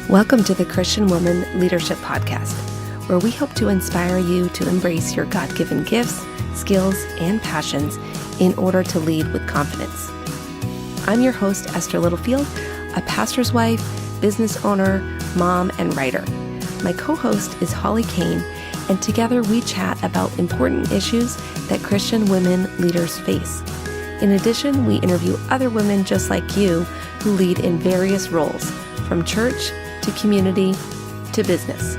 Welcome to the Christian Woman Leadership Podcast, where we hope to inspire you to embrace your God-given gifts, skills, and passions in order to lead with confidence. I'm your host, Esther Littlefield, a pastor's wife, business owner, mom, and writer. My co-host is Holly Kane, and together we chat about important issues that Christian women leaders face. In addition, we interview other women just like you who lead in various roles, from church to community to business.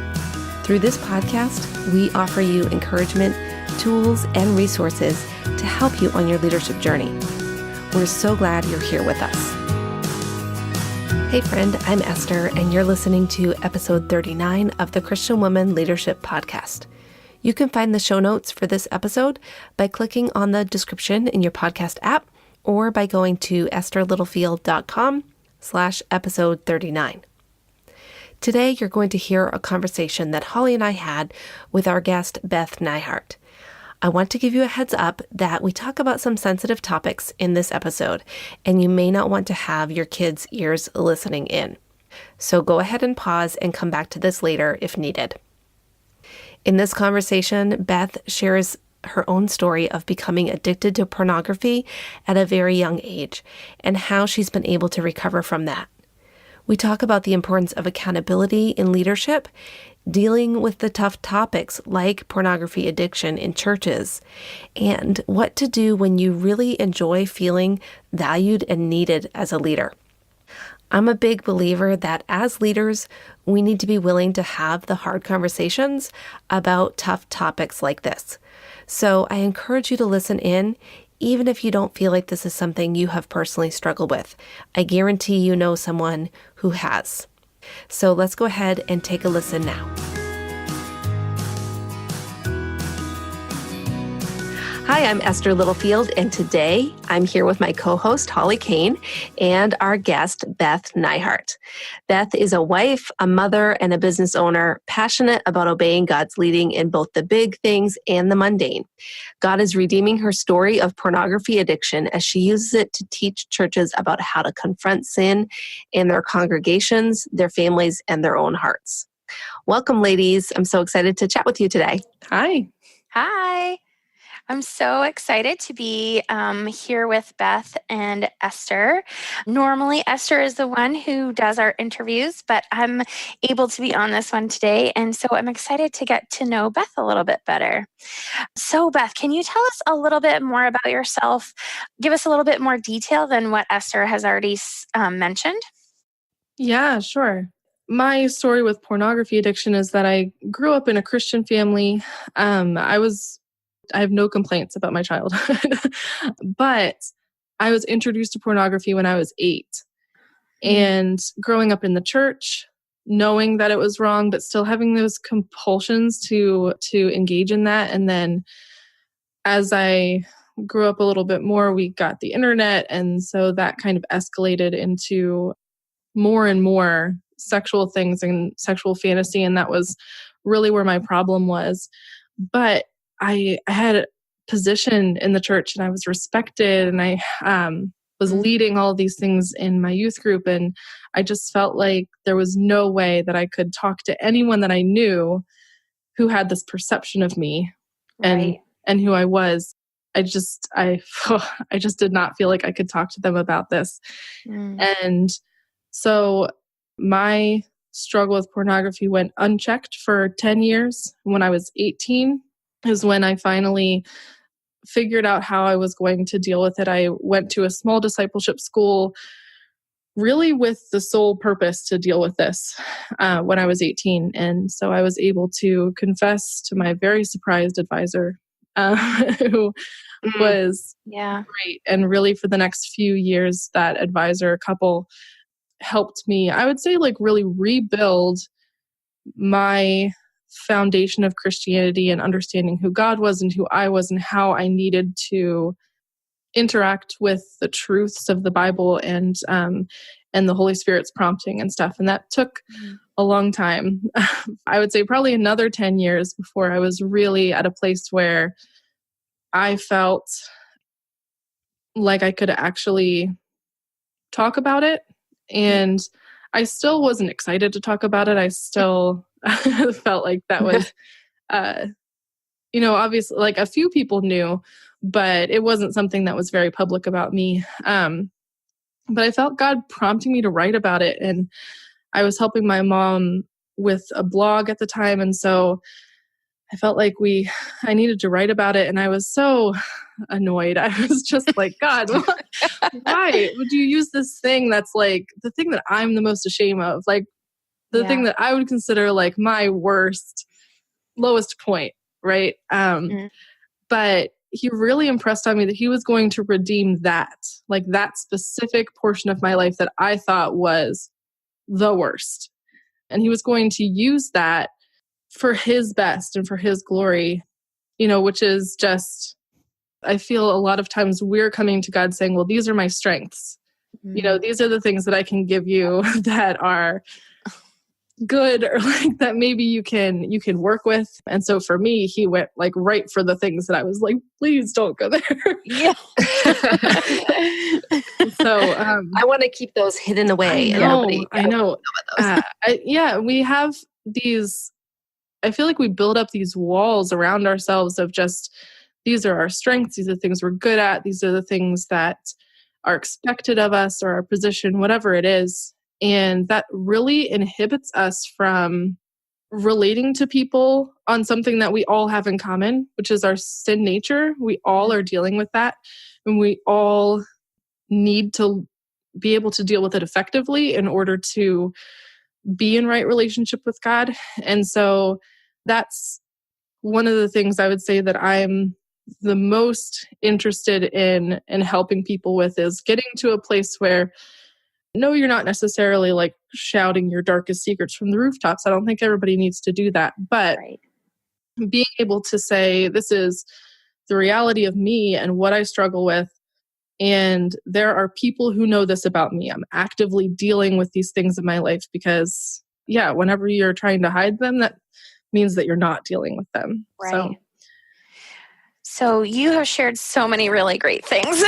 Through this podcast, we offer you encouragement, tools, and resources to help you on your leadership journey. We're so glad you're here with us. Hey friend, I'm Esther, and you're listening to episode 39 of the Christian Woman Leadership Podcast. You can find the show notes for this episode by clicking on the description in your podcast app or by going to estherlittlefield.com/episode 39. Today, you're going to hear a conversation that Holly and I had with our guest, Beth Nyhart. I want to give you a heads up that we talk about some sensitive topics in this episode, and you may not want to have your kids' ears listening in. So go ahead and pause and come back to this later if needed. In this conversation, Beth shares her own story of becoming addicted to pornography at a very young age and how she's been able to recover from that. We talk about the importance of accountability in leadership, dealing with the tough topics like pornography addiction in churches, and what to do when you really enjoy feeling valued and needed as a leader. I'm a big believer that as leaders, we need to be willing to have the hard conversations about tough topics like this. So I encourage you to listen in, even if you don't feel like this is something you have personally struggled with. I guarantee you know someone who has. So let's go ahead and take a listen now. Hi, I'm Esther Littlefield, and today I'm here with my co-host, Holly Kane, and our guest, Beth Nyhart. Beth is a wife, a mother, and a business owner, passionate about obeying God's leading in both the big things and the mundane. God is redeeming her story of pornography addiction as she uses it to teach churches about how to confront sin in their congregations, their families, and their own hearts. Welcome, ladies. I'm so excited to chat with you today. Hi. Hi. I'm so excited to be here with Beth and Esther. Normally, Esther is the one who does our interviews, but I'm able to be on this one today. And so I'm excited to get to know Beth a little bit better. So Beth, can you tell us a little bit more about yourself? Give us a little bit more detail than what Esther has already mentioned. Yeah, sure. My story with pornography addiction is that I grew up in a Christian family. I have no complaints about my childhood, but I was introduced to pornography when I was 8. And growing up in the church, knowing that it was wrong, but still having those compulsions to engage in that. And then as I grew up a little bit more, we got the internet. And so that kind of escalated into more and more sexual things and sexual fantasy. And that was really where my problem was. But I had a position in the church and I was respected and I was leading all of these things in my youth group. And I just felt like there was no way that I could talk to anyone that I knew who had this perception of me and who I was. I just did not feel like I could talk to them about this. And so my struggle with pornography went unchecked for 10 years. When I was 18 is when I finally figured out how I was going to deal with it. I went to a small discipleship school really with the sole purpose to deal with this when I was 18. And so I was able to confess to my very surprised advisor who was great. And really for the next few years, that advisor couple helped me, I would say, like really rebuild my foundation of Christianity and understanding who God was and who I was and how I needed to interact with the truths of the Bible and the Holy Spirit's prompting and stuff. And that took a long time. I would say probably another 10 years before I was really at a place where I felt like I could actually talk about it. And I still wasn't excited to talk about it. I still felt like that was, obviously like a few people knew, but it wasn't something that was very public about me. But I felt God prompting me to write about it. And I was helping my mom with a blog at the time. And so I felt like I needed to write about it. And I was so annoyed. I was just like, God, why would you use this thing that's like the thing that I'm the most ashamed of? Like the thing that I would consider like my lowest point, right? But he really impressed on me that he was going to redeem that, like that specific portion of my life that I thought was the worst. And he was going to use that for his best and for his glory, which is just, I feel a lot of times we're coming to God saying, well, these are my strengths. These are the things that I can give you that are good, or like that maybe you can work with. And so for me, he went like right for the things that I was like, please don't go there. Yeah. So I want to keep those hidden away. I know. We have these, I feel like we build up these walls around ourselves of just, these are our strengths. These are the things we're good at. These are the things that are expected of us, or our position, whatever it is. And that really inhibits us from relating to people on something that we all have in common, which is our sin nature. We all are dealing with that. And we all need to be able to deal with it effectively in order to be in right relationship with God. And so that's one of the things I would say that I'm the most interested in helping people with, is getting to a place where, no, you're not necessarily like shouting your darkest secrets from the rooftops. I don't think everybody needs to do that. But being able to say, this is the reality of me and what I struggle with. And there are people who know this about me. I'm actively dealing with these things in my life because, whenever you're trying to hide them, that means that you're not dealing with them. Right. So you have shared so many really great things.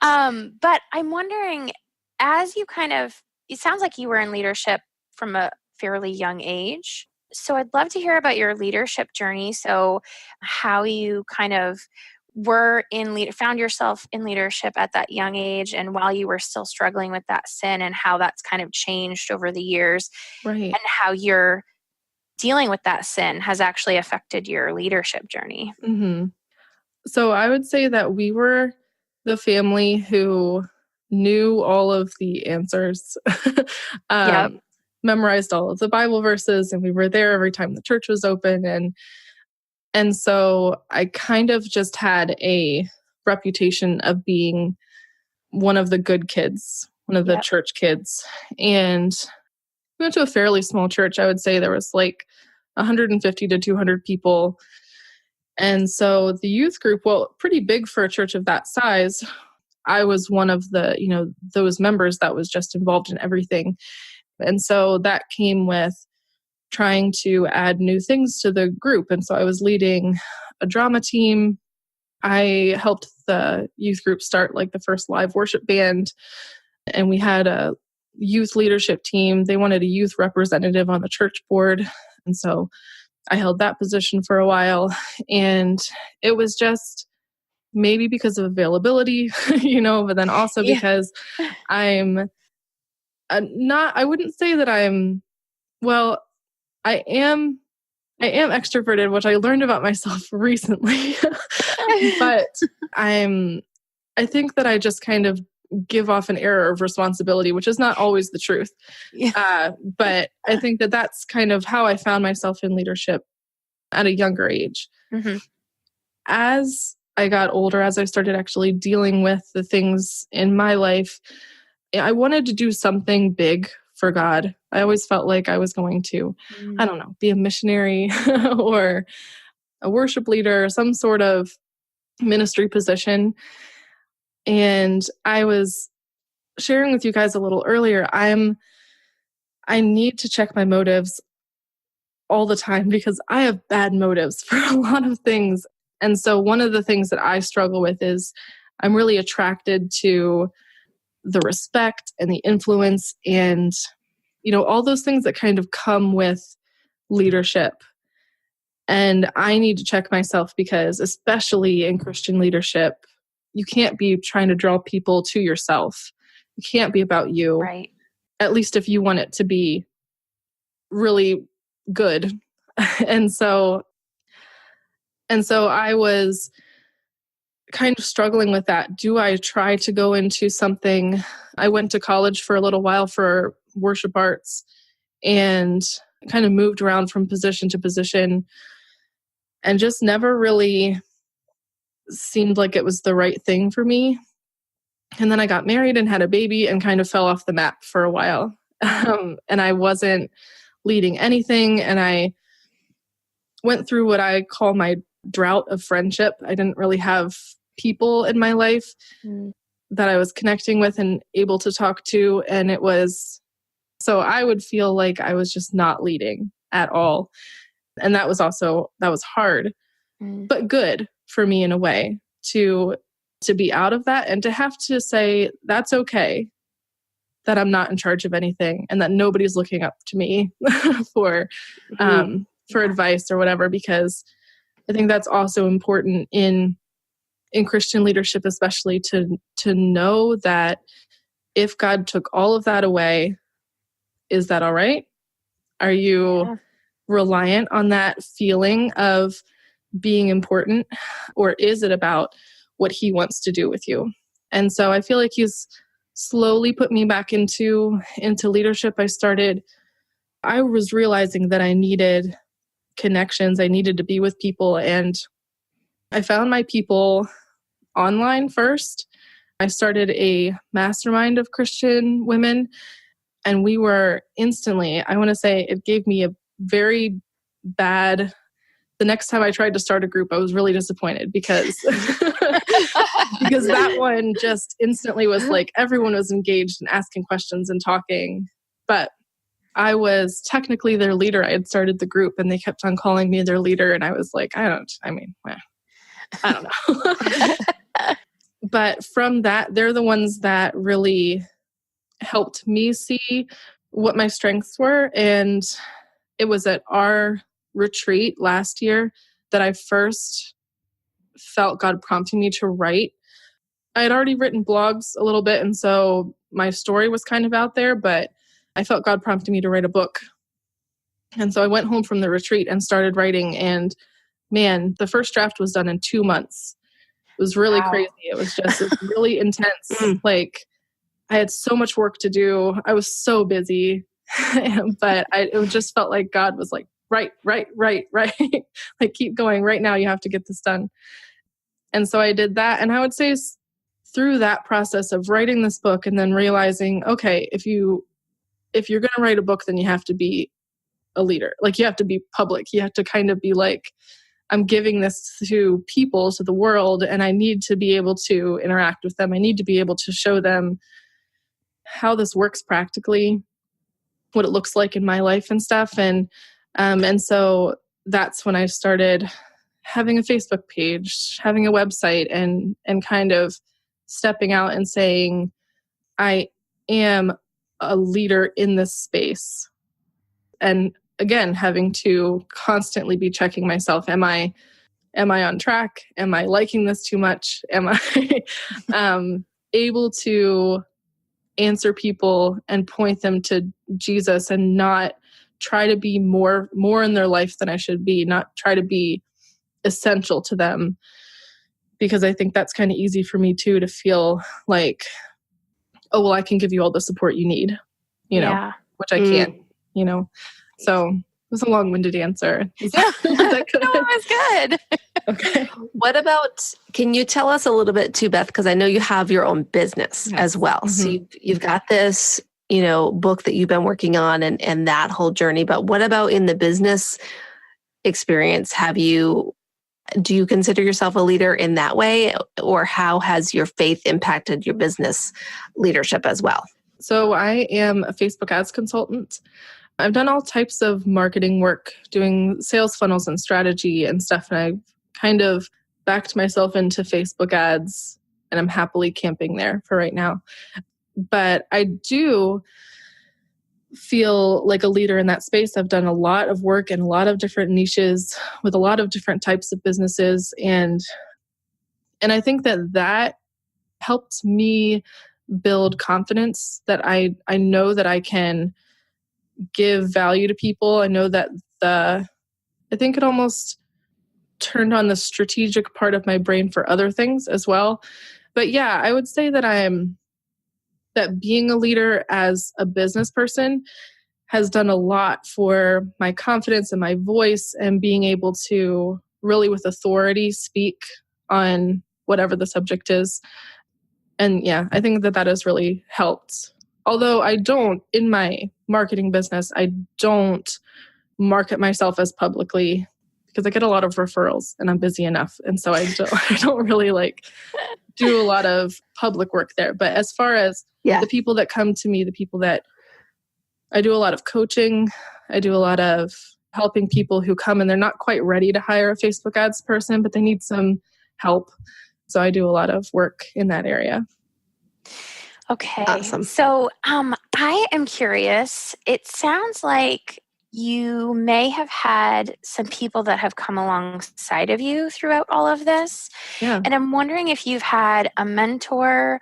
But I'm wondering, as you it sounds like you were in leadership from a fairly young age. So I'd love to hear about your leadership journey. So how you found yourself in leadership at that young age, and while you were still struggling with that sin, and how that's kind of changed over the years, right? And how you're dealing with that sin has actually affected your leadership journey. Mm-hmm. So I would say that we were the family who knew all of the answers, memorized all of the Bible verses, and we were there every time the church was open. And so I kind of just had a reputation of being one of the good kids, one of the church kids. And we went to a fairly small church. I would say there was like 150 to 200 people. And so the youth group, well, pretty big for a church of that size. I was one of the, those members that was just involved in everything. And so that came with trying to add new things to the group. And so I was leading a drama team. I helped the youth group start like the first live worship band. And we had a youth leadership team. They wanted a youth representative on the church board. And so I held that position for a while. And it was just maybe because of availability, but then also because I wouldn't say that I am extroverted, which I learned about myself recently, but I think that I just kind of give off an air of responsibility, which is not always the truth. But I think that that's kind of how I found myself in leadership at a younger age. Mm-hmm. As I got older, as I started actually dealing with the things in my life, I wanted to do something big for God. I always felt like I was going to, be a missionary or a worship leader, some sort of ministry position. And I was sharing with you guys a little earlier, I need to check my motives all the time because I have bad motives for a lot of things. And so one of the things that I struggle with is I'm really attracted to the respect and the influence and, all those things that kind of come with leadership. And I need to check myself because especially in Christian leadership, you can't be trying to draw people to yourself. It can't be about you. Right. At least if you want it to be really good. and so I was kind of struggling with that. Do I try to go into something? I went to college for a little while for worship arts and kind of moved around from position to position and just never really seemed like it was the right thing for me. And then I got married and had a baby and kind of fell off the map for a while. And I wasn't leading anything. And I went through what I call my drought of friendship. I didn't really have people in my life that I was connecting with and able to talk to. And so I would feel like I was just not leading at all. And that was hard, but good for me in a way to be out of that and to have to say, that's okay, that I'm not in charge of anything and that nobody's looking up to me for advice or whatever, because I think that's also important in Christian leadership, especially to know that if God took all of that away, is that all right? Are you reliant on that feeling of being important, or is it about what he wants to do with you? And so I feel like he's slowly put me back into leadership. I was realizing that I needed connections. I needed to be with people, and I found my people online first. I started a mastermind of Christian women, and we were instantly, I want to say it gave me a very bad, the next time I tried to start a group, I was really disappointed because that one just instantly was like, everyone was engaged and asking questions and talking, but I was technically their leader. I had started the group and they kept on calling me their leader. And I was like, I don't know. But from that, they're the ones that really helped me see what my strengths were. And it was at our retreat last year that I first felt God prompting me to write. I had already written blogs a little bit, and so my story was kind of out there, but I felt God prompting me to write a book. And so I went home from the retreat and started writing, and man, the first draft was done in 2 months. It was really crazy. It was really intense. Like, I had so much work to do. I was so busy, but it just felt like God was like, right. Like, keep going right now. You have to get this done. And so I did that. And I would say through that process of writing this book and then realizing, okay, if you're going to write a book, then you have to be a leader. Like, you have to be public. You have to kind of be like, I'm giving this to people, to the world, and I need to be able to interact with them. I need to be able to show them how this works practically, what it looks like in my life and stuff. And so that's when I started having a Facebook page, having a website, and kind of stepping out and saying, I am a leader in this space. And again, having to constantly be checking myself. Am I on track? Am I liking this too much? Am I able to answer people and point them to Jesus and not try to be more in their life than I should be, not try to be essential to them? Because I think that's kind of easy for me too, to feel like, oh, well, I can give you all the support you need, know, which I can't, So it was a long-winded answer. No, it was good. Okay. What about, can you tell us a little bit too, Beth, because I know you have your own business as well. So you've got this, book that you've been working on and that whole journey. But what about in the business experience? Do you consider yourself a leader in that way? Or how has your faith impacted your business leadership as well? So I am a Facebook ads consultant. I've done all types of marketing work, doing sales funnels and strategy and stuff. And I've kind of backed myself into Facebook ads, and I'm happily camping there for right now. But I do feel like a leader in that space. I've done a lot of work in a lot of different niches with a lot of different types of businesses. And I think that helped me build confidence that I know that I can give value to people. I know that I think it almost turned on the strategic part of my brain for other things as well. But yeah, I would say that being a leader as a business person has done a lot for my confidence and my voice and being able to really with authority speak on whatever the subject is. And yeah, I think that has really helped. Although in my marketing business, I don't market myself as publicly because I get a lot of referrals and I'm busy enough. And so I don't really do a lot of public work there. But as far as the people that come to me, the people that I do a lot of coaching, I do a lot of helping people who come and they're not quite ready to hire a Facebook ads person, but they need some help. So I do a lot of work in that area. Okay. Awesome. So I am curious. It sounds like you may have had some people that have come alongside of you throughout all of this. Yeah. And I'm wondering if you've had a mentor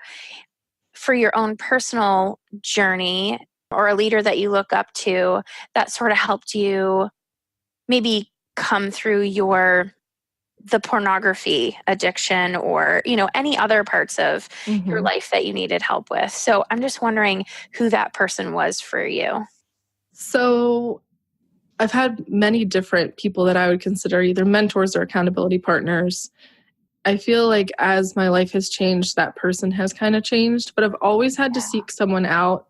for your own personal journey or a leader that you look up to that sort of helped you maybe come through the pornography addiction or, any other parts of your life that you needed help with. So I'm just wondering who that person was for you. So I've had many different people that I would consider either mentors or accountability partners. I feel like as my life has changed, that person has kind of changed, but I've always had to seek someone out.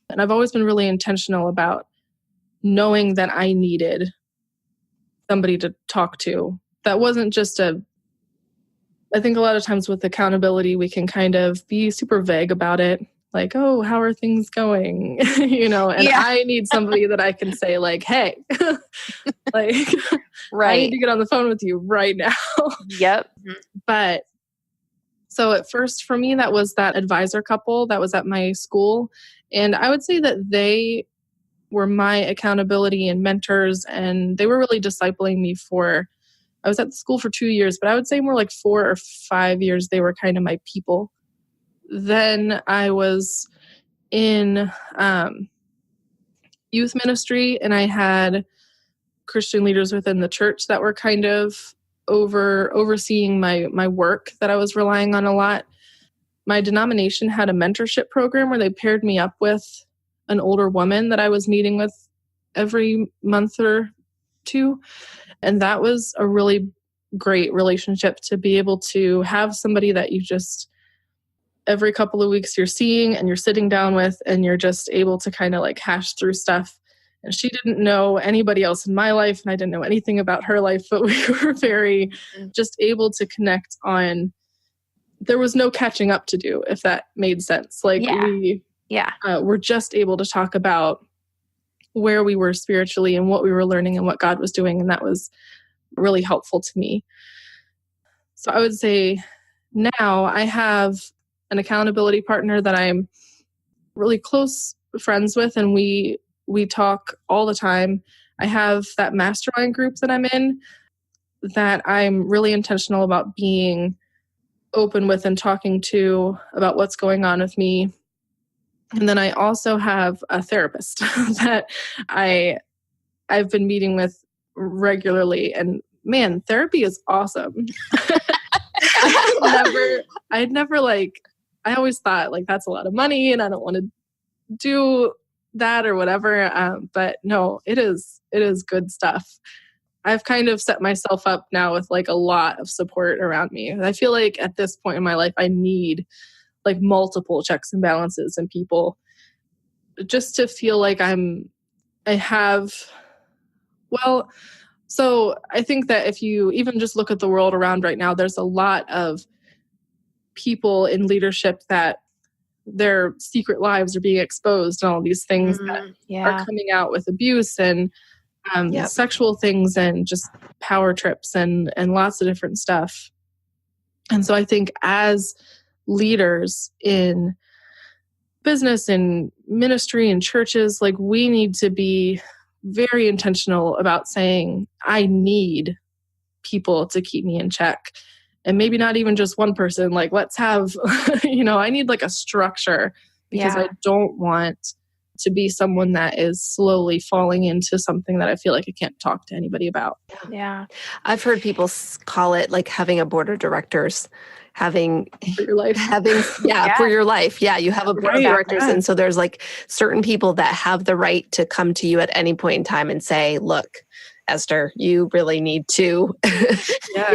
And I've always been really intentional about knowing that I needed somebody to talk to. That wasn't just I think a lot of times with accountability, we can kind of be super vague about it. Like, oh, how are things going? And I need somebody that I can say hey, right. I need to get on the phone with you right now. Yep. But so at first for me, that was that advisor couple that was at my school. And I would say that they were my accountability and mentors, and they were really discipling me I was at the school for 2 years, but I would say more like 4 or 5 years, they were kind of my people. Then I was in youth ministry, and I had Christian leaders within the church that were kind of overseeing my work that I was relying on a lot. My denomination had a mentorship program where they paired me up with an older woman that I was meeting with every month or two. And that was a really great relationship to be able to have somebody that you just every couple of weeks you're seeing and you're sitting down with and you're just able to kind of hash through stuff. And she didn't know anybody else in my life and I didn't know anything about her life, but we were very just able to connect on, there was no catching up to do, if that made sense. We were just able to talk about where we were spiritually and what we were learning and what God was doing. And that was really helpful to me. So I would say now I have an accountability partner that I'm really close friends with, and we talk all the time. I have that mastermind group that I'm in that I'm really intentional about being open with and talking to about what's going on with me. And then I also have a therapist that I've been meeting with regularly, and man, therapy is awesome. I always thought that's a lot of money and I don't want to do that or whatever. But no, it is good stuff. I've kind of set myself up now with a lot of support around me. And I feel like at this point in my life, I need multiple checks and balances and people just to feel like so I think that if you even just look at the world around right now, there's a lot of people in leadership that their secret lives are being exposed and all these things that are coming out with abuse and sexual things and just power trips and lots of different stuff. And so I think as leaders in business and ministry and churches, like we need to be very intentional about saying, I need people to keep me in check. And maybe not even just one person, like let's have, I need like a structure because I don't want to be someone that is slowly falling into something that I feel like I can't talk to anybody about. Yeah. I've heard people call it like having a board of directors, having for your life. For your life. Yeah, you have a board of directors. Yeah. And so there's like certain people that have the right to come to you at any point in time and say, look, Esther, you really need to, stop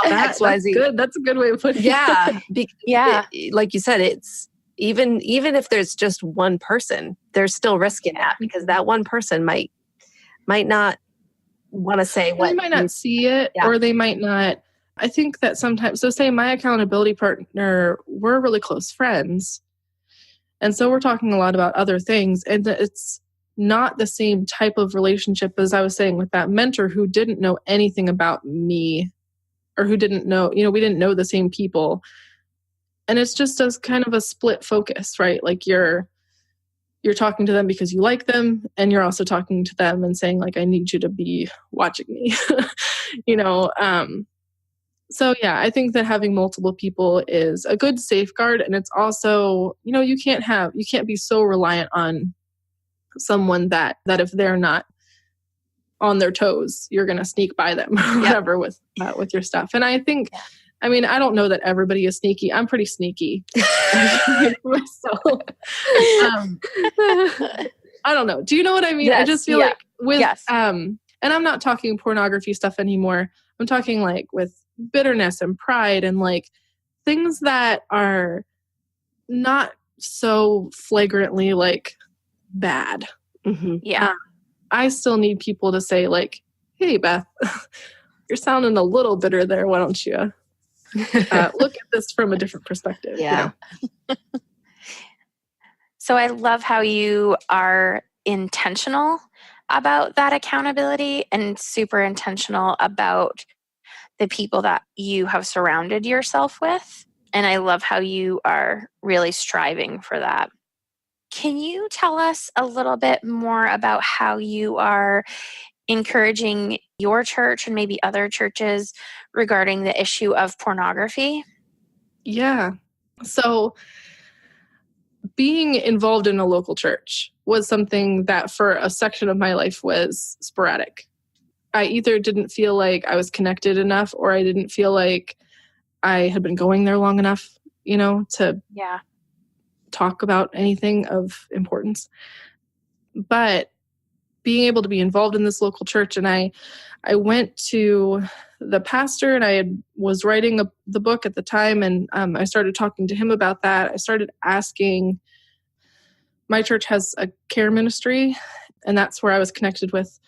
X, Y, Z. Good. That's a good way of putting it. Yeah. Like you said, it's even if there's just one person, there's still risk in that because that one person might not want to say what. They might not see it or they might not. I think that sometimes, so say my accountability partner, we're really close friends. And so we're talking a lot about other things. And it's not the same type of relationship as I was saying with that mentor who didn't know anything about me or who didn't know, we didn't know the same people. And it's just as kind of a split focus, right? Like you're talking to them because you like them and you're also talking to them and saying like, I need you to be watching me, So yeah, I think that having multiple people is a good safeguard. And it's also, you can't be so reliant on someone that if they're not on their toes, you're going to sneak by them or whatever with your stuff. And I think, I don't know that everybody is sneaky. I'm pretty sneaky myself. I don't know. Do you know what I mean? Yes, I just feel like with, and I'm not talking pornography stuff anymore. I'm talking like with bitterness and pride and like things that are not so flagrantly like bad. Mm-hmm. Yeah. I still need people to say like, hey, Beth, you're sounding a little bitter there. Why don't you look at this from a different perspective? Yeah. So I love how you are intentional about that accountability and super intentional about the people that you have surrounded yourself with. And I love how you are really striving for that. Can you tell us a little bit more about how you are encouraging your church and maybe other churches regarding the issue of pornography? Yeah. So being involved in a local church was something that for a section of my life was sporadic. I either didn't feel like I was connected enough or I didn't feel like I had been going there long enough, to talk about anything of importance. But being able to be involved in this local church, and I went to the pastor and I was writing the book at the time, and I started talking to him about that. I started asking, my church has a care ministry, and that's where I was connected with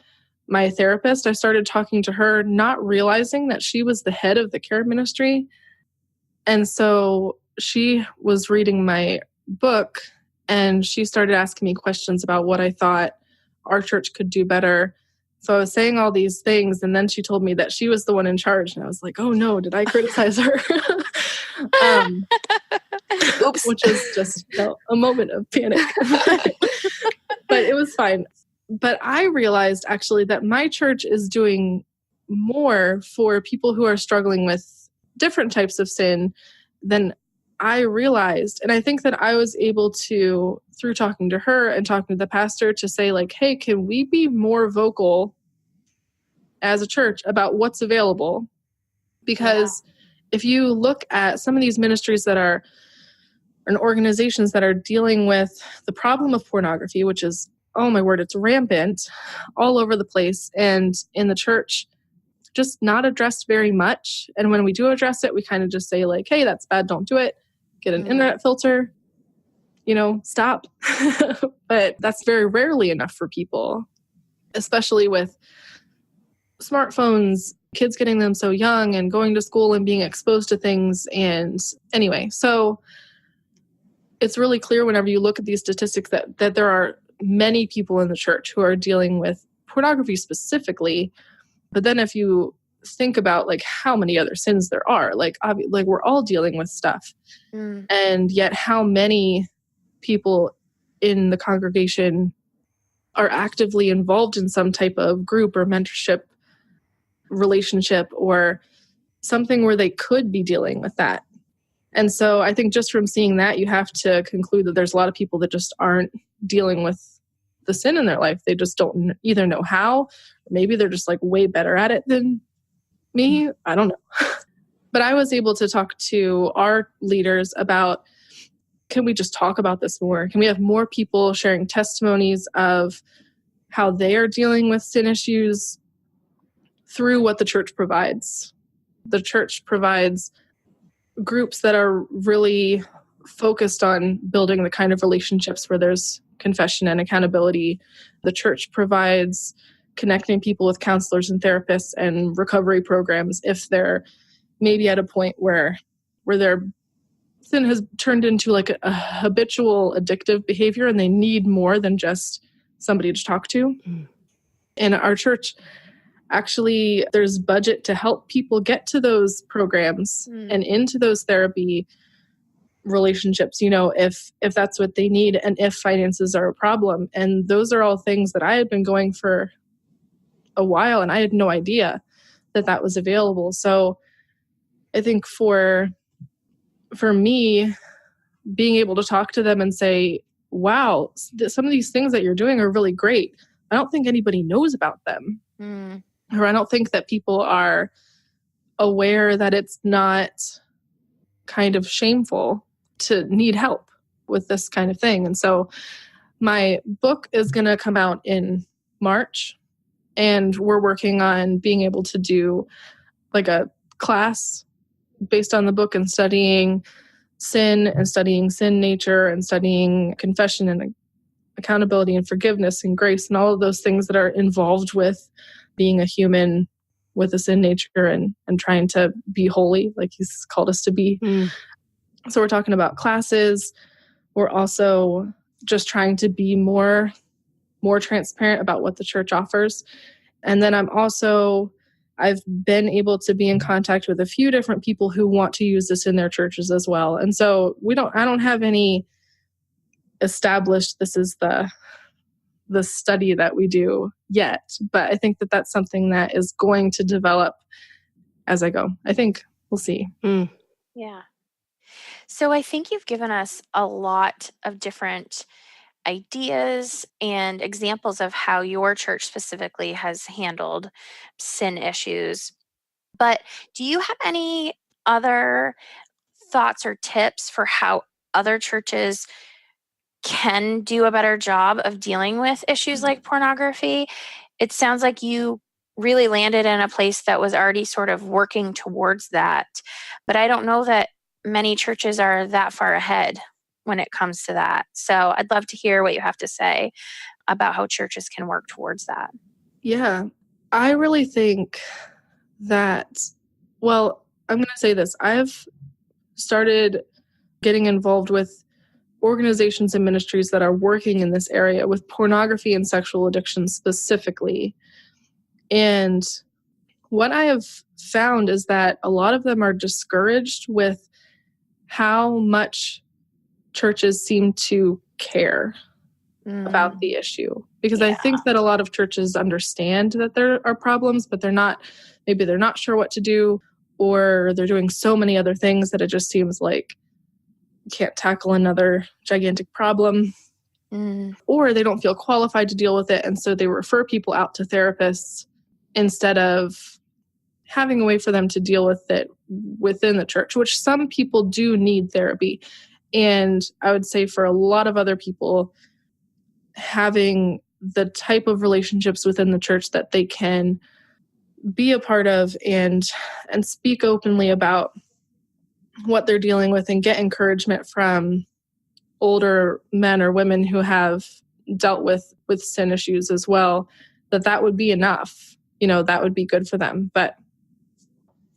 my therapist. I started talking to her, not realizing that she was the head of the care ministry. And so she was reading my book and she started asking me questions about what I thought our church could do better. So I was saying all these things, and then she told me that she was the one in charge. And I was like, oh no, did I criticize her? Oops. Which was just a moment of panic. But it was fine. But I realized actually that my church is doing more for people who are struggling with different types of sin than I realized. And I think that I was able to, through talking to her and talking to the pastor, to say like, hey, can we be more vocal as a church about what's available? Because if you look at some of these ministries that are, and organizations that are dealing with the problem of pornography, which is, oh my word, it's rampant all over the place, and in the church, just not addressed very much. And when we do address it, we kind of just say like, hey, that's bad, don't do it. Get an internet filter, stop. But that's very rarely enough for people, especially with smartphones, kids getting them so young and going to school and being exposed to things. And anyway, so it's really clear whenever you look at these statistics that there are many people in the church who are dealing with pornography specifically. But then if you think about like how many other sins there are, like we're all dealing with stuff. And yet how many people in the congregation are actively involved in some type of group or mentorship relationship or something where they could be dealing with that. And so I think just from seeing that, you have to conclude that there's a lot of people that just aren't dealing with the sin in their life. They just don't either know how, or maybe they're just like way better at it than me. I don't know. But I was able to talk to our leaders about, can we just talk about this more? Can we have more people sharing testimonies of how they are dealing with sin issues through what the church provides? The church provides groups that are really focused on building the kind of relationships where there's confession and accountability. The church provides connecting people with counselors and therapists and recovery programs if they're maybe at a point where their sin has turned into like a habitual addictive behavior and they need more than just somebody to talk to. In our church, actually, there's budget to help people get to those programs and into those therapy relationships, if that's what they need and if finances are a problem. And those are all things that I had been going for a while and I had no idea that was available. So I think for me, being able to talk to them and say, wow, some of these things that you're doing are really great. I don't think anybody knows about them. Or I don't think that people are aware that it's not kind of shameful to need help with this kind of thing. And so my book is going to come out in March, and we're working on being able to do like a class based on the book and studying sin and studying sin nature and studying confession and accountability and forgiveness and grace and all of those things that are involved with being a human with a sin nature and trying to be holy like he's called us to be. So we're talking about classes. We're also just trying to be more transparent about what the church offers. And then I've been able to be in contact with a few different people who want to use this in their churches as well. And so I don't have any established, this is the study that we do yet, but I think that that's something that is going to develop as I go. I think we'll see. Yeah. So I think you've given us a lot of different ideas and examples of how your church specifically has handled sin issues. But do you have any other thoughts or tips for how other churches can do a better job of dealing with issues like pornography? It sounds like you really landed in a place that was already sort of working towards that. But I don't know that many churches are that far ahead when it comes to that. So I'd love to hear what you have to say about how churches can work towards that. Yeah, I really think that, well, I'm going to say this. I've started getting involved with organizations and ministries that are working in this area with pornography and sexual addiction specifically. And what I have found is that a lot of them are discouraged with how much churches seem to care about the issue. Because I think that a lot of churches understand that there are problems, but maybe they're not sure what to do, or they're doing so many other things that it just seems like you can't tackle another gigantic problem. Or they don't feel qualified to deal with it, and so they refer people out to therapists instead of having a way for them to deal with it within the church, which some people do need therapy. And I would say for a lot of other people, having the type of relationships within the church that they can be a part of and speak openly about what they're dealing with and get encouragement from older men or women who have dealt with sin issues as well, that would be enough. That would be good for them. But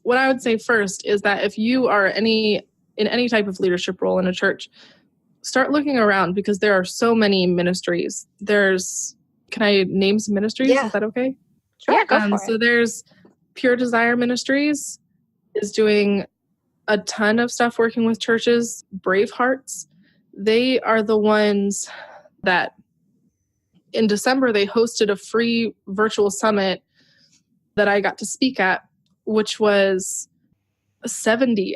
what I would say first is that if you are in any type of leadership role in a church, start looking around, because there are so many ministries. Can I name some ministries? Yeah. Is that okay? Sure. Yeah, go for it. So there's Pure Desire Ministries is doing a ton of stuff working with churches. Brave Hearts They are the ones that in December, they hosted a free virtual summit that I got to speak at, which was 70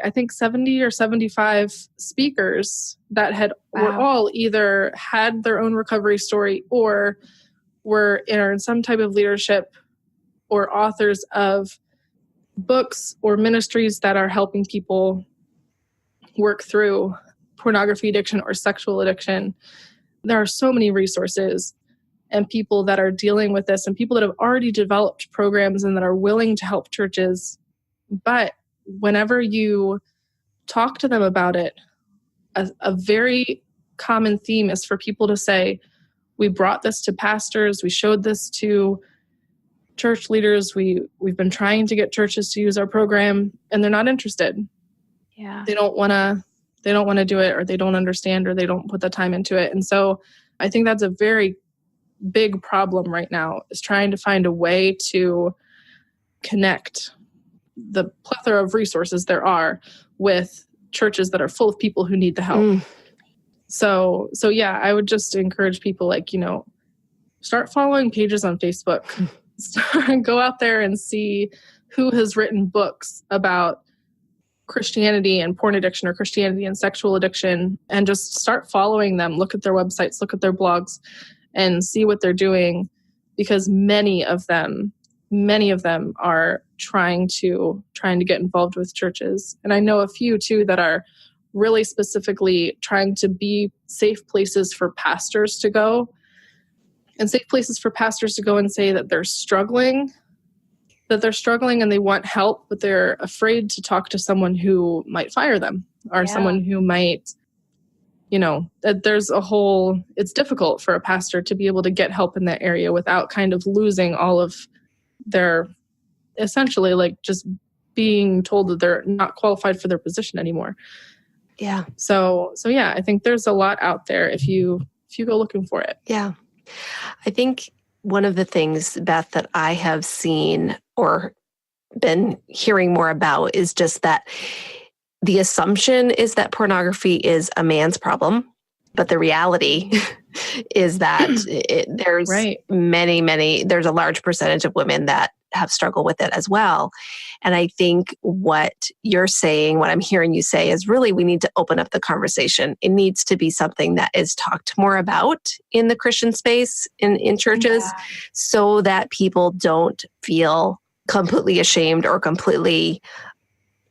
or 75 speakers that were all either had their own recovery story or were in some type of leadership or authors of books or ministries that are helping people work through pornography addiction or sexual addiction. There are so many resources and people that are dealing with this and people that have already developed programs and that are willing to help churches. But whenever you talk to them about it, a very common theme is for people to say, we brought this to pastors, we showed this to church leaders, we've been trying to get churches to use our program, and they're not interested. Yeah. They don't want to do it, or they don't understand, or they don't put the time into it. And so I think that's a very big problem right now, is trying to find a way to connect the plethora of resources there are with churches that are full of people who need the help. So yeah, I would just encourage people, start following pages on Facebook. Go out there and see who has written books about Christianity and porn addiction, or Christianity and sexual addiction, and just start following them. Look at their websites, look at their blogs, and see what they're doing, because many of them are trying to get involved with churches. And I know a few too that are really specifically trying to be safe places for pastors to go, and safe places for pastors to go and say that they're struggling and they want help, but they're afraid to talk to someone who might fire them, or someone who might, that it's difficult for a pastor to be able to get help in that area without kind of losing all of their, essentially just being told that they're not qualified for their position anymore. Yeah. So yeah, I think there's a lot out there if you go looking for it. Yeah. I think one of the things, Beth, that I have seen or been hearing more about is just that the assumption is that pornography is a man's problem, but the reality is that there's there's a large percentage of women that have struggled with it as well. And I think what you're saying, what I'm hearing you say, is really we need to open up the conversation. It needs to be something that is talked more about in the Christian space, in churches, so that people don't feel completely ashamed or completely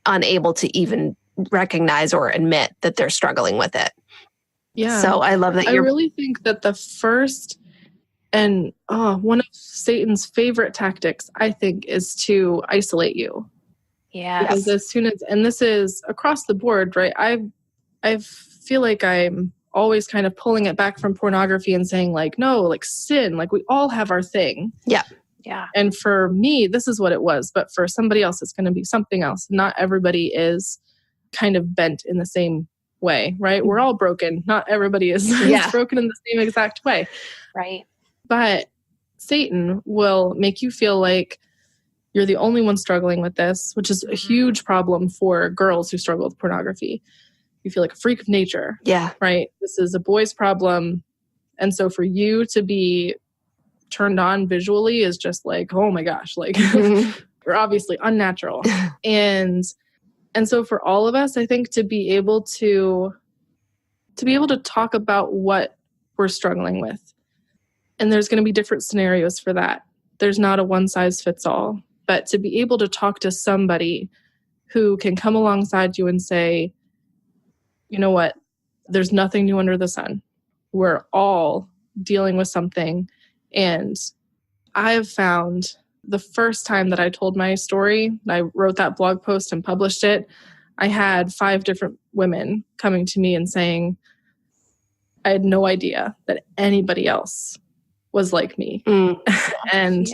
unable to even recognize or admit that they're struggling with it. Yeah. So I love that I really think that the first and one of Satan's favorite tactics, I think, is to isolate you. Yeah. Because as soon as, and this is across the board, right? I feel like I'm always kind of pulling it back from pornography and saying no, sin, we all have our thing. Yeah. Yeah. And for me, this is what it was. But for somebody else, it's going to be something else. Not everybody is kind of bent in the same way, right? We're all broken. Not everybody is broken in the same exact way. Right. But Satan will make you feel like you're the only one struggling with this, which is a huge problem for girls who struggle with pornography. You feel like a freak of nature. Yeah. Right? This is a boy's problem. And so for you to be turned on visually is just oh my gosh, you're obviously unnatural. And so for all of us, I think to be able to talk about what we're struggling with. And there's going to be different scenarios for that. There's not a one size fits all, but to be able to talk to somebody who can come alongside you and say, you know what, there's nothing new under the sun. We're all dealing with something. And I have found the first time that I told my story, I wrote that blog post and published it, I had 5 different women coming to me and saying, I had no idea that anybody else was like me. And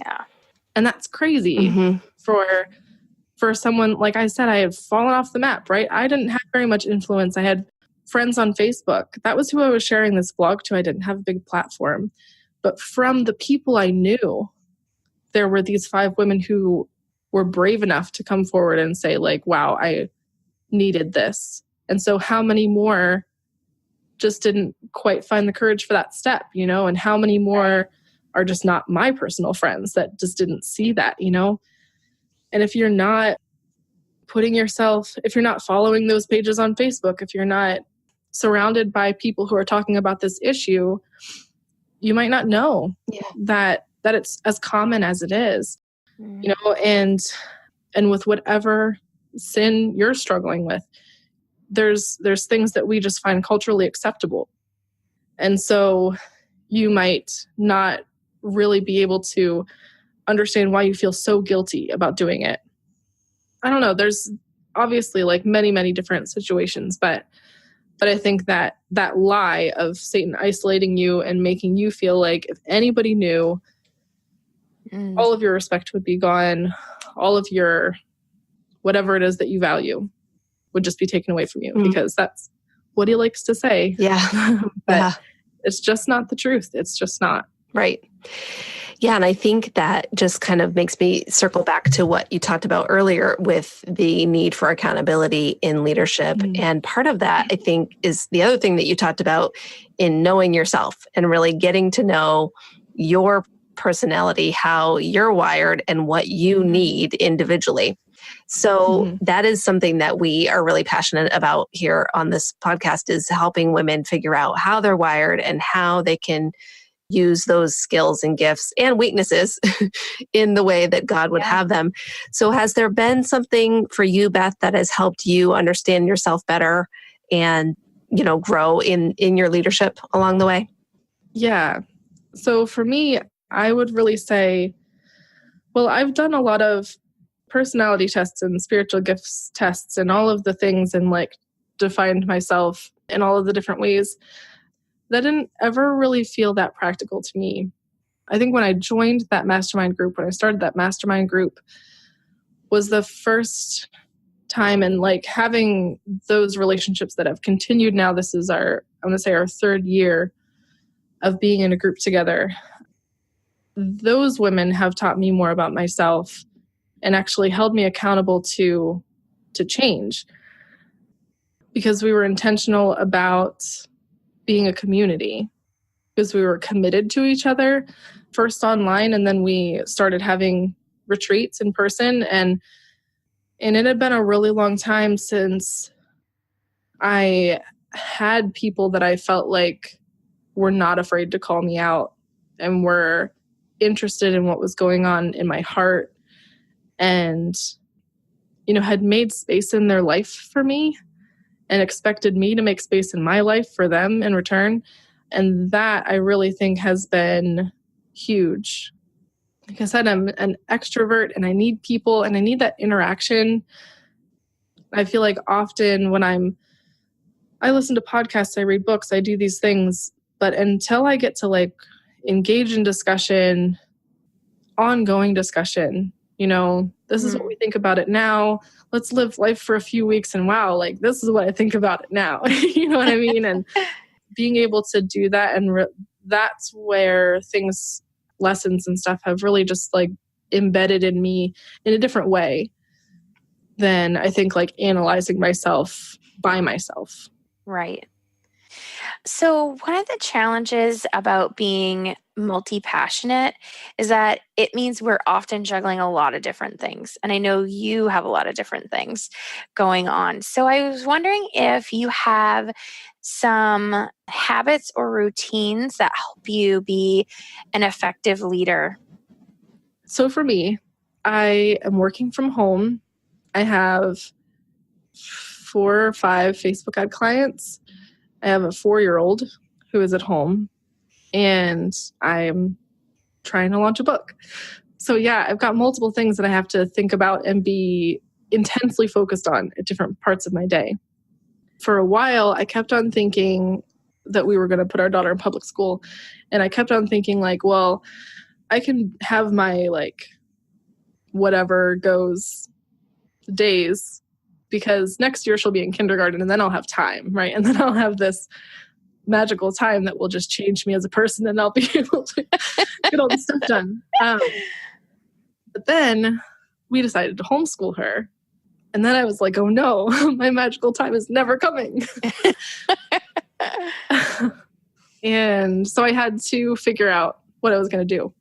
that's crazy for someone, like I said, I had fallen off the map, right? I didn't have very much influence. I had friends on Facebook. That was who I was sharing this blog to. I didn't have a big platform. But from the people I knew, there were these 5 women who were brave enough to come forward and say wow, I needed this. And so how many more just didn't quite find the courage for that step, and how many more are just not my personal friends that just didn't see that, And if you're not if you're not following those pages on Facebook, if you're not surrounded by people who are talking about this issue, you might not know that it's as common as it is, and with whatever sin you're struggling with, there's things that we just find culturally acceptable. And so you might not really be able to understand why you feel so guilty about doing it. I don't know. There's obviously like many, many different situations, but I think that lie of Satan isolating you and making you feel like if anybody knew, all of your respect would be gone, all of your whatever it is that you value would just be taken away from you, because that's what he likes to say. Yeah. But it's just not the truth. It's just not. Right. Yeah. And I think that just kind of makes me circle back to what you talked about earlier with the need for accountability in leadership. And part of that, I think, is the other thing that you talked about in knowing yourself and really getting to know your personality, how you're wired and what you need individually. So that is something that we are really passionate about here on this podcast, is helping women figure out how they're wired and how they can use those skills and gifts and weaknesses in the way that God would have them. So has there been something for you, Beth, that has helped you understand yourself better and, grow in your leadership along the way? Yeah. So for me, I would really say, well, I've done a lot of personality tests and spiritual gifts tests and all of the things, and like defined myself in all of the different ways. That didn't ever really feel that practical to me. I think when I joined that mastermind group, when I started that mastermind group, was the first time, and like having those relationships that have continued now. This is our 3rd year of being in a group together. Those women have taught me more about myself and actually held me accountable to change, because we were intentional about being a community, because we were committed to each other, first online, and then we started having retreats in person. And it had been a really long time since I had people that I felt like were not afraid to call me out and were interested in what was going on in my heart, and, had made space in their life for me and expected me to make space in my life for them in return. And that, I really think, has been huge. Like I said, I'm an extrovert and I need people and I need that interaction. I feel like often when I listen to podcasts, I read books, I do these things, but until I get to like engage in discussion, ongoing discussion, this is what we think about it now. Let's live life for a few weeks and wow, like this is what I think about it now. You know what I mean? And being able to do that, and that's where lessons and stuff have really just like embedded in me in a different way than I think like analyzing myself by myself. Right. So one of the challenges about being multi-passionate is that it means we're often juggling a lot of different things. And I know you have a lot of different things going on. So I was wondering if you have some habits or routines that help you be an effective leader. So for me, I am working from home. I have 4 or 5 Facebook ad clients. I have a 4-year-old who is at home, and I'm trying to launch a book. So yeah, I've got multiple things that I have to think about and be intensely focused on at different parts of my day. For a while, I kept on thinking that we were going to put our daughter in public school, and I kept on thinking like, well, I can have my like whatever goes days, because next year she'll be in kindergarten and then I'll have time, right? And then I'll have this magical time that will just change me as a person and I'll be able to get all this stuff done. But then we decided to homeschool her. And then I was like, oh no, my magical time is never coming. And so I had to figure out what I was going to do.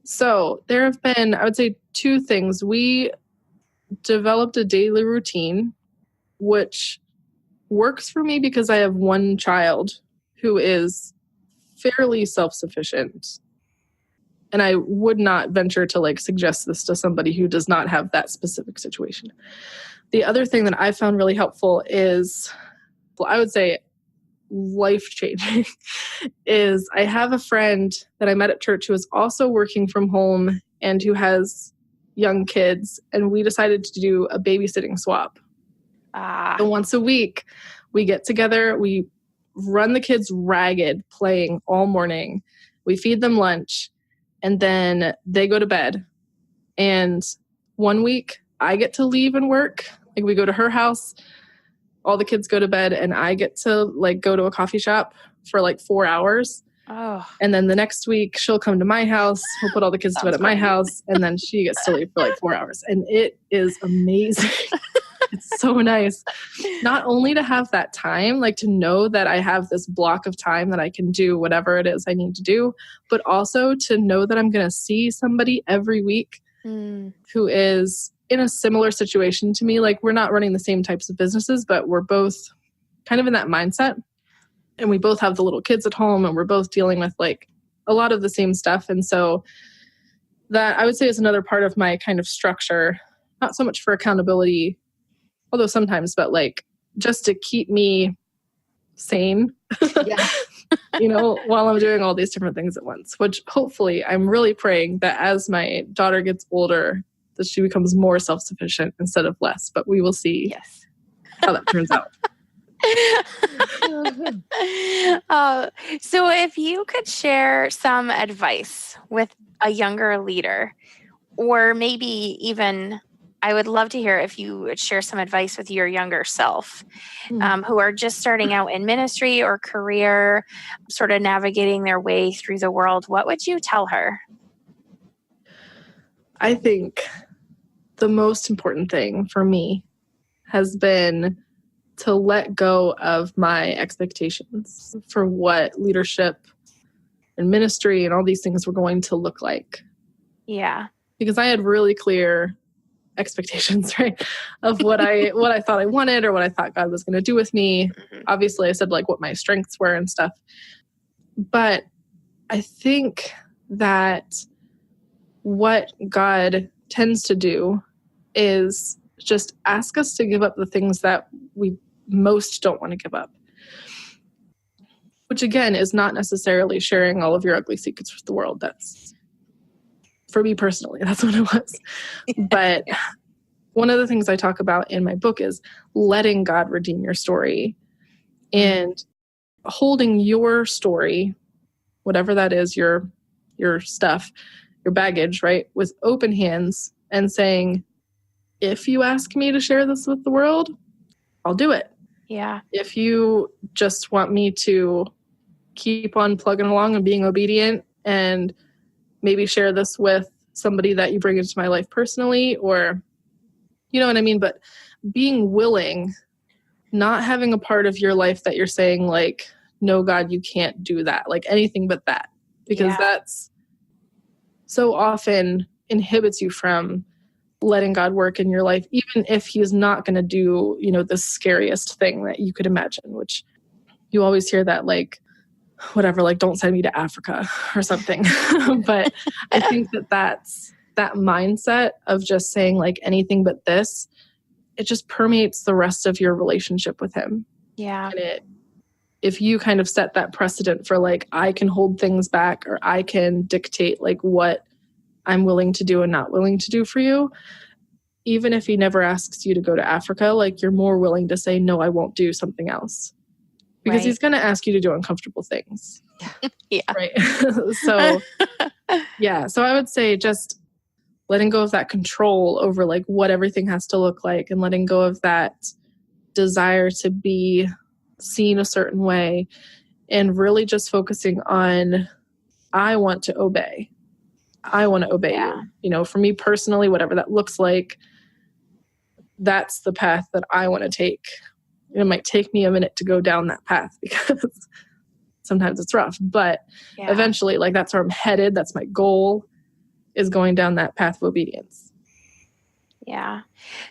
So there have been, I would say, two things. We developed a daily routine, which works for me because I have one child who is fairly self-sufficient. And I would not venture to like suggest this to somebody who does not have that specific situation. The other thing that I found really helpful is, well, I would say life-changing, is I have a friend that I met at church who is also working from home and who has young kids. And we decided to do a babysitting swap. So once a week, we get together, we run the kids ragged playing all morning. We feed them lunch, and then they go to bed. And one week, I get to leave and work. Like, we go to her house, all the kids go to bed, and I get to like go to a coffee shop for like 4 hours. Oh. And then the next week, she'll come to my house. We'll put all the kids to bed at my house, and then she gets to leave for like 4 hours. And it is amazing. It's so nice. Not only to have that time, like to know that I have this block of time that I can do whatever it is I need to do, but also to know that I'm going to see somebody every week who is in a similar situation to me. Like, we're not running the same types of businesses, but we're both kind of in that mindset. And we both have the little kids at home, and we're both dealing with like a lot of the same stuff. And so that, I would say, is another part of my kind of structure, not so much for accountability, although sometimes, but like just to keep me sane, you know, while I'm doing all these different things at once, which hopefully I'm really praying that as my daughter gets older, that she becomes more self-sufficient instead of less, but we will see how that turns out. So if you could share some advice with a younger leader, or maybe even, I would love to hear if you would share some advice with your younger self, who are just starting out in ministry or career, sort of navigating their way through the world. What would you tell her? I think the most important thing for me has been to let go of my expectations for what leadership and ministry and all these things were going to look like. Yeah. Because I had really clear expectations, right, of what I thought I wanted or what I thought God was going to do with me. Obviously, I said like what my strengths were and stuff. But I think that what God tends to do is just ask us to give up the things that we most don't want to give up. Which again is not necessarily sharing all of your ugly secrets with the world. That's, for me personally, that's what it was. But one of the things I talk about in my book is letting God redeem your story and holding your story, whatever that is, your stuff, your baggage, right, with open hands and saying, if you ask me to share this with the world, I'll do it. Yeah. If you just want me to keep on plugging along and being obedient and maybe share this with somebody that you bring into my life personally, or, you know what I mean? But being willing, not having a part of your life that you're saying like, no, God, you can't do that. Like anything but that, because that's so often inhibits you from letting God work in your life, even if he's not going to do, you know, the scariest thing that you could imagine, which you always hear that, like, whatever, like, don't send me to Africa or something. But I think that's that mindset of just saying like anything but this, it just permeates the rest of your relationship with him. Yeah. And if you kind of set that precedent for like, I can hold things back, or I can dictate like what I'm willing to do and not willing to do for you, even if he never asks you to go to Africa, like you're more willing to say, no, I won't do something else. Because he's going to ask you to do uncomfortable things. Yeah. Right. So, yeah. So I would say just letting go of that control over like what everything has to look like, and letting go of that desire to be seen a certain way, and really just focusing on, I want to obey. I want to obey you. You know, for me personally, whatever that looks like, that's the path that I want to take. it might take me a minute to go down that path because sometimes it's rough, but eventually, like, that's where I'm headed. That's my goal, is going down that path of obedience. Yeah.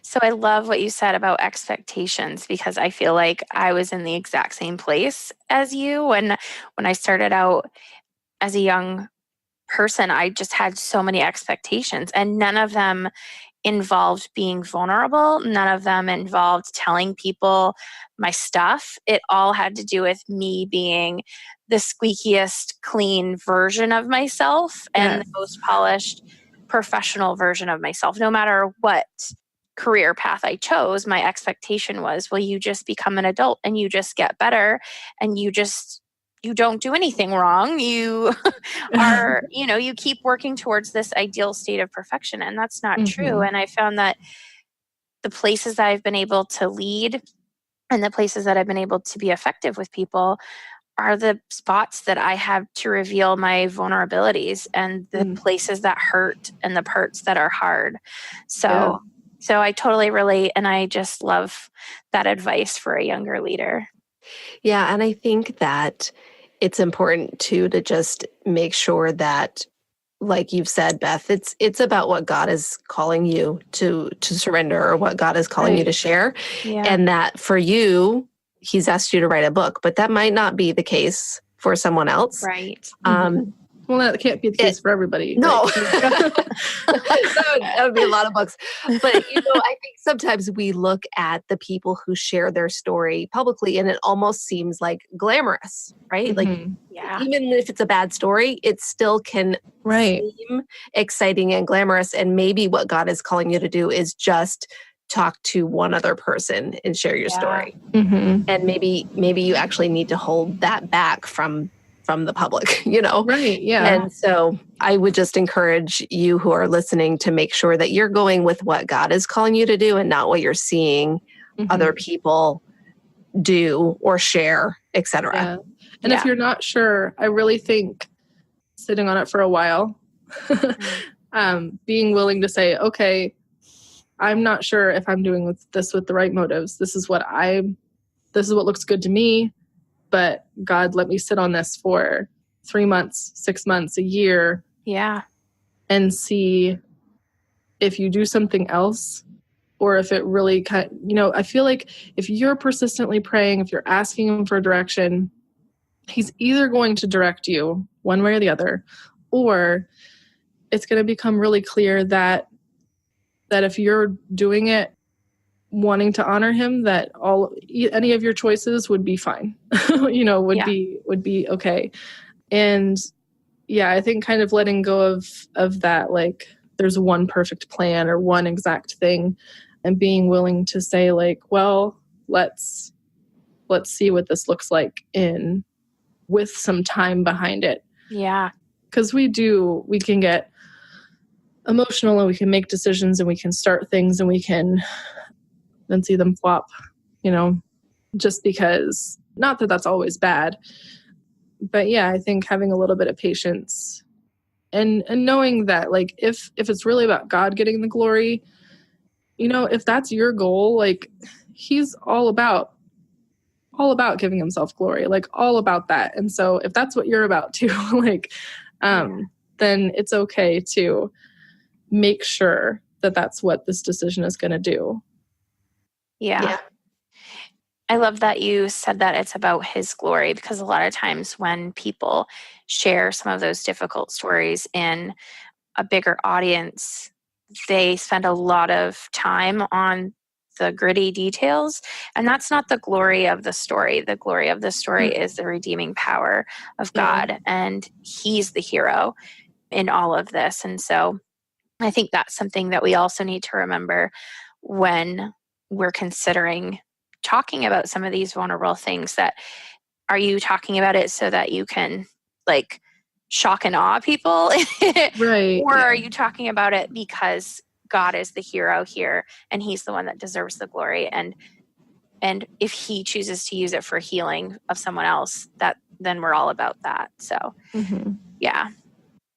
So I love what you said about expectations, because I feel like I was in the exact same place as you when I started out as a young person. I just had so many expectations, and none of them involved being vulnerable. None of them involved telling people my stuff. It all had to do with me being the squeakiest clean version of myself and the most polished professional version of myself. No matter what career path I chose, my expectation was, well, you just become an adult and you just get better, and you don't do anything wrong. You are, you keep working towards this ideal state of perfection. And that's not true. And I found that the places that I've been able to lead and the places that I've been able to be effective with people are the spots that I have to reveal my vulnerabilities, and the places that hurt and the parts that are hard. So I totally relate. And I just love that advice for a younger leader. Yeah. And I think that it's important too to just make sure that, like you've said, Beth, it's about what God is calling you to surrender, or what God is calling you to share. Yeah. And that for you, He's asked you to write a book, but that might not be the case for someone else. Right. Well, that can't be the case for everybody. No. that would be a lot of books. But, I think sometimes we look at the people who share their story publicly, and it almost seems like glamorous, right? Like, even if it's a bad story, it still can seem exciting and glamorous. And maybe what God is calling you to do is just talk to one other person and share your story. And maybe you actually need to hold that back from the public, Right, yeah. And so I would just encourage you who are listening to make sure that you're going with what God is calling you to do, and not what you're seeing other people do or share, etc. Yeah. And if you're not sure, I really think sitting on it for a while, being willing to say, okay, I'm not sure if I'm doing this with the right motives. This is what looks good to me, but God, let me sit on this for 3 months, 6 months, a year. Yeah. And see if you do something else, or if it really I feel like if you're persistently praying, if you're asking Him for direction, He's either going to direct you one way or the other, or it's going to become really clear that if you're doing it wanting to honor Him, that any of your choices would be fine, would be okay. And I think kind of letting go of that, like, there's one perfect plan or one exact thing, and being willing to say, like, well, let's see what this looks like with some time behind it. Yeah. Because we can get emotional, and we can make decisions, and we can start things, and we can then see them flop, just because, not that that's always bad, but I think having a little bit of patience and knowing that, like, if it's really about God getting the glory, if that's your goal, like, He's all about giving Himself glory, like, all about that. And so if that's what you're about too, like, then it's okay to make sure that that's what this decision is going to do. Yeah. I love that you said that it's about His glory, because a lot of times when people share some of those difficult stories in a bigger audience, they spend a lot of time on the gritty details, and that's not the glory of the story. The glory of the story is the redeeming power of God, and He's the hero in all of this. And so I think that's something that we also need to remember when we're considering talking about some of these vulnerable things. That, are you talking about it so that you can, like, shock and awe people? Right. Or are you talking about it because God is the hero here and He's the one that deserves the glory? And if He chooses to use it for healing of someone else, then we're all about that. So,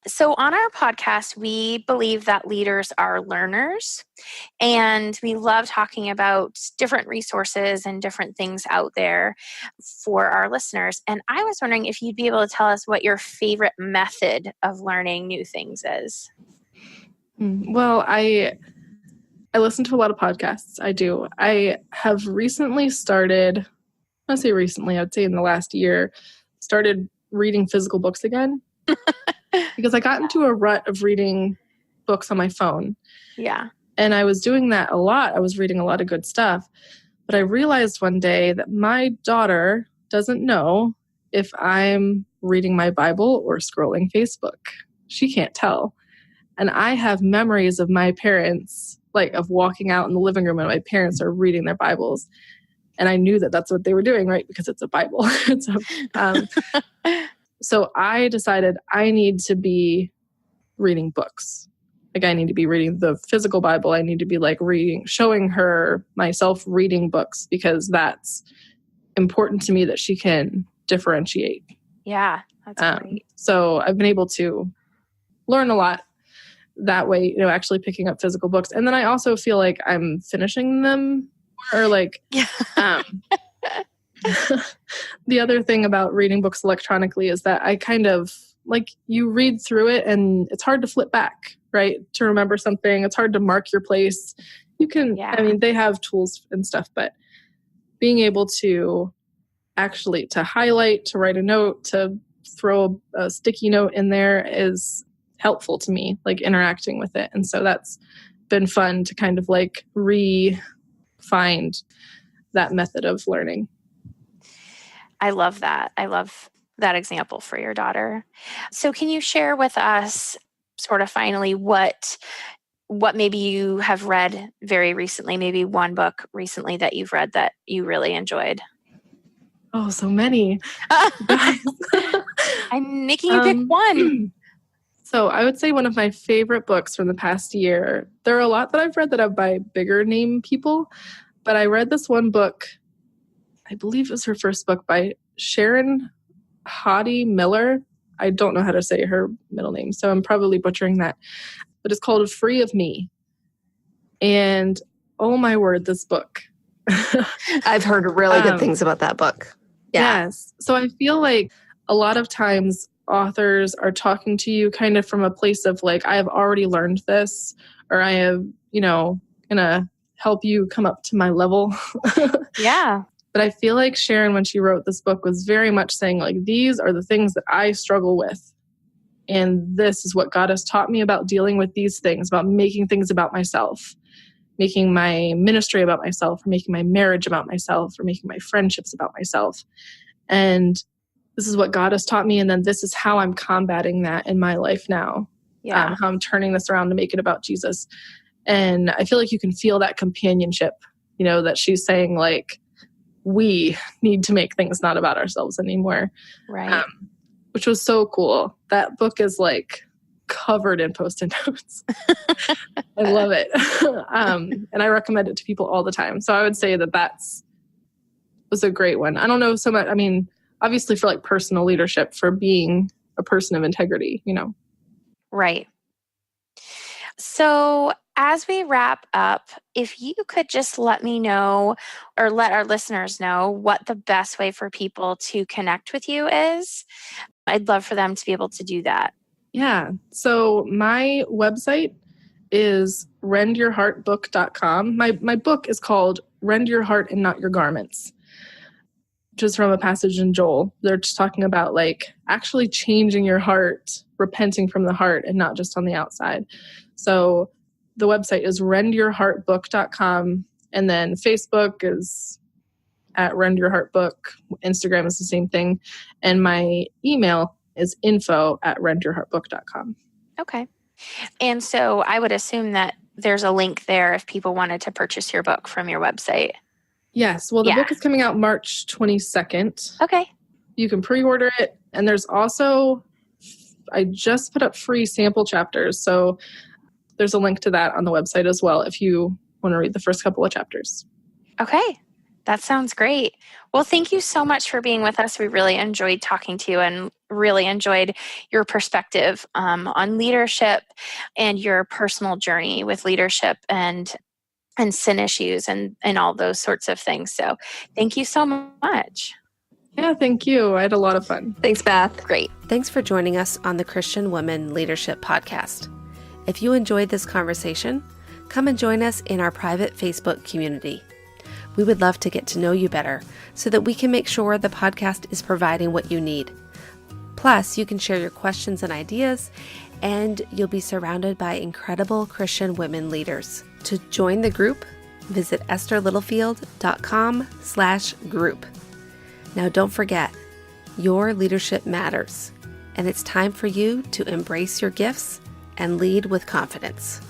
So on our podcast, we believe that leaders are learners, and we love talking about different resources and different things out there for our listeners. And I was wondering if you'd be able to tell us what your favorite method of learning new things is. Well, I listen to a lot of podcasts. I do. I have recently started, I say recently, I'd say in the last year, started reading physical books again because I got into a rut of reading books on my phone. Yeah. And I was doing that a lot. I was reading a lot of good stuff. But I realized one day that my daughter doesn't know if I'm reading my Bible or scrolling Facebook. She can't tell. And I have memories of my parents, like of walking out in the living room and my parents are reading their Bibles. And I knew that that's what they were doing, right? Because it's a Bible. So I decided I need to be reading books. Like I need to be reading the physical Bible. I need to be like showing her myself reading books because that's important to me that she can differentiate. Yeah, that's great. So I've been able to learn a lot that way, actually picking up physical books. And then I also feel like I'm finishing them or like, the other thing about reading books electronically is that I kind of like you read through it and it's hard to flip back, right? To remember something. It's hard to mark your place. You can, they have tools and stuff, but being able to actually to highlight, to write a note, to throw a sticky note in there is helpful to me, like interacting with it. And so that's been fun to kind of like re-find that method of learning. I love that. I love that example for your daughter. So can you share with us sort of finally what maybe you have read very recently, maybe one book recently that you've read that you really enjoyed? Oh, so many. I'm making you pick one. So I would say one of my favorite books from the past year, there are a lot that I've read that are by bigger name people, but I read this one book, I believe it was her first book by Sharon Hoddy Miller. I don't know how to say her middle name, so I'm probably butchering that. But it's called Free of Me. And oh my word, this book. I've heard really good things about that book. Yeah. Yes. So I feel like a lot of times authors are talking to you kind of from a place of like, I have already learned this, or I have, gonna help you come up to my level. Yeah. But I feel like Sharon, when she wrote this book, was very much saying like, these are the things that I struggle with. And this is what God has taught me about dealing with these things, about making things about myself, making my ministry about myself, or making my marriage about myself, or making my friendships about myself. And this is what God has taught me. And then this is how I'm combating that in my life now. Yeah. How I'm turning this around to make it about Jesus. And I feel like you can feel that companionship, that she's saying like, we need to make things not about ourselves anymore. Right. Which was so cool. That book is like covered in Post-it notes. I love it. And I recommend it to people all the time. So I would say that was a great one. I don't know so much. I mean, obviously for like personal leadership, for being a person of integrity, Right. So as we wrap up, if you could just let me know or let our listeners know what the best way for people to connect with you is, I'd love for them to be able to do that. Yeah. So my website is rendyourheartbook.com. My book is called Rend Your Heart and Not Your Garments, which is from a passage in Joel. They're just talking about like actually changing your heart, repenting from the heart and not just on the outside. So the website is rendyourheartbook.com. And then Facebook is at Rend Your Heart Book. Instagram is the same thing. And my email is info@rendyourheartbook.com. Okay. And so I would assume that there's a link there if people wanted to purchase your book from your website. Yes. Well, the book is coming out March 22nd. Okay. You can pre-order it. And there's also, I just put up free sample chapters. So there's a link to that on the website as well if you want to read the first couple of chapters. Okay. That sounds great. Well, thank you so much for being with us. We really enjoyed talking to you and really enjoyed your perspective on leadership and your personal journey with leadership and sin issues and all those sorts of things. So thank you so much. Yeah, thank you. I had a lot of fun. Thanks, Beth. Great. Thanks for joining us on the Christian Women Leadership Podcast. If you enjoyed this conversation, come and join us in our private Facebook community. We would love to get to know you better so that we can make sure the podcast is providing what you need. Plus, you can share your questions and ideas, and you'll be surrounded by incredible Christian women leaders. To join the group, visit estherlittlefield.com/group. Now, don't forget, your leadership matters, and it's time for you to embrace your gifts and lead with confidence.